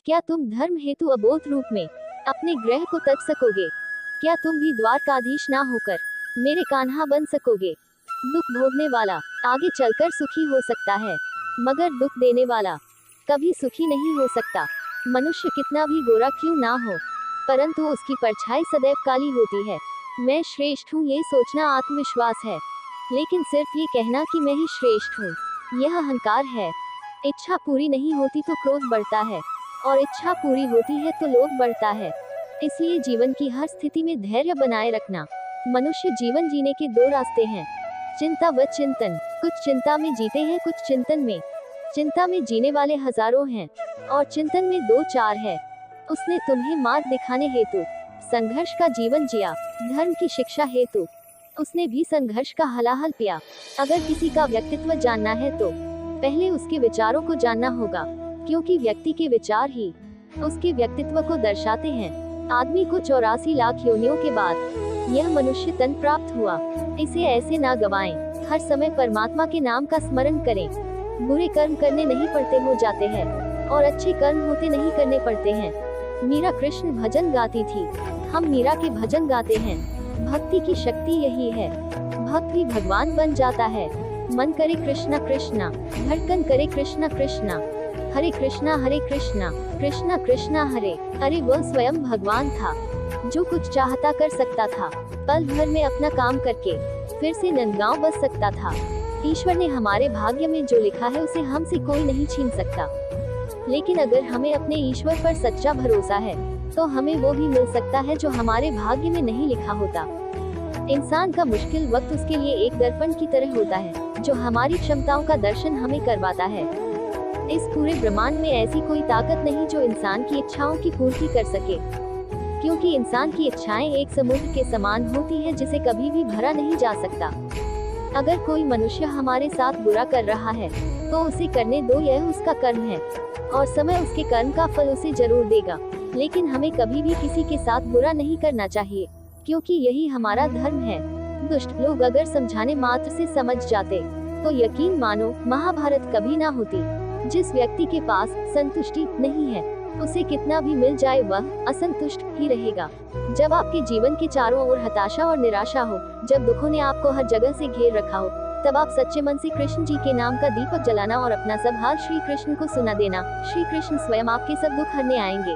क्या तुम धर्म हेतु अबोध रूप में अपने ग्रह को तज सकोगे? क्या तुम भी द्वारकाधीश ना होकर मेरे कान्हा बन सकोगे? दुख भोगने वाला आगे चलकर सुखी हो सकता है, मगर दुख देने वाला कभी सुखी नहीं हो सकता। मनुष्य कितना भी गोरा क्यों ना हो, परंतु उसकी परछाई सदैव काली होती है। मैं श्रेष्ठ हूँ ये सोचना आत्मविश्वास है, लेकिन सिर्फ ये कहना कि मैं ही श्रेष्ठ हूँ यह अहंकार है। इच्छा पूरी नहीं होती तो क्रोध बढ़ता है, और इच्छा पूरी होती है तो लोभ बढ़ता है। इसलिए जीवन की हर स्थिति में धैर्य बनाए रखना। मनुष्य जीवन जीने के दो रास्ते हैं, चिंता व चिंतन। कुछ चिंता में जीते हैं, कुछ चिंतन में। चिंता में जीने वाले हजारों हैं, और चिंतन में दो चार है। उसने तुम्हें मार्ग दिखाने हेतु संघर्ष का जीवन जिया, धर्म की शिक्षा हेतु उसने भी संघर्ष का हलाहल पिया। अगर किसी का व्यक्तित्व जानना है तो पहले उसके विचारों को जानना होगा, क्योंकि व्यक्ति के विचार ही उसके व्यक्तित्व को दर्शाते हैं। आदमी को 84 लाख योनियों के बाद यह मनुष्य तन प्राप्त हुआ, इसे ऐसे ना गवाएं। हर समय परमात्मा के नाम का स्मरण करें। बुरे कर्म करने नहीं पड़ते हो जाते हैं, और अच्छे कर्म होते नहीं करने पड़ते हैं। मीरा कृष्ण भजन गाती थी, हम मीरा के भजन गाते हैं। भक्ति की शक्ति यही है, भक्त ही भगवान बन जाता है। मन करे कृष्णा कृष्णा, धड़कन करे कृष्णा कृष्णा, हरे कृष्णा कृष्णा कृष्णा हरे। अरे वह स्वयं भगवान था, जो कुछ चाहता कर सकता था। पल भर में अपना काम करके फिर से नंदगांव बस सकता था। ईश्वर ने हमारे भाग्य में जो लिखा है उसे हमसे कोई नहीं छीन सकता। लेकिन अगर हमें अपने ईश्वर पर सच्चा भरोसा है तो हमें वो भी मिल सकता है जो हमारे भाग्य में नहीं लिखा होता। इंसान का मुश्किल वक्त उसके लिए एक दर्पण की तरह होता है, जो हमारी क्षमताओं का दर्शन हमें करवाता है। इस पूरे ब्रह्मांड में ऐसी कोई ताकत नहीं जो इंसान की इच्छाओं की पूर्ति कर सके, क्योंकि इंसान की इच्छाएं एक समुद्र के समान होती है जिसे कभी भी भरा नहीं जा सकता। अगर कोई मनुष्य हमारे साथ बुरा कर रहा है तो उसे करने दो, यह उसका कर्म है और समय उसके कर्म का फल उसे जरूर देगा। लेकिन हमें कभी भी किसी के साथ बुरा नहीं करना चाहिए, क्योंकि यही हमारा धर्म है। दुष्ट लोग अगर समझाने मात्र से समझ जाते तो यकीन मानो महाभारत कभी ना होती। जिस व्यक्ति के पास संतुष्टि नहीं है उसे कितना भी मिल जाए वह असंतुष्ट ही रहेगा। जब आपके जीवन के चारों ओर हताशा और निराशा हो, जब दुखों ने आपको हर जगह से घेर रखा हो, तब आप सच्चे मन से कृष्ण जी के नाम का दीपक जलाना और अपना सब हाल श्री कृष्ण को सुना देना। श्री कृष्ण स्वयं आपके सब दुख हरने आएंगे।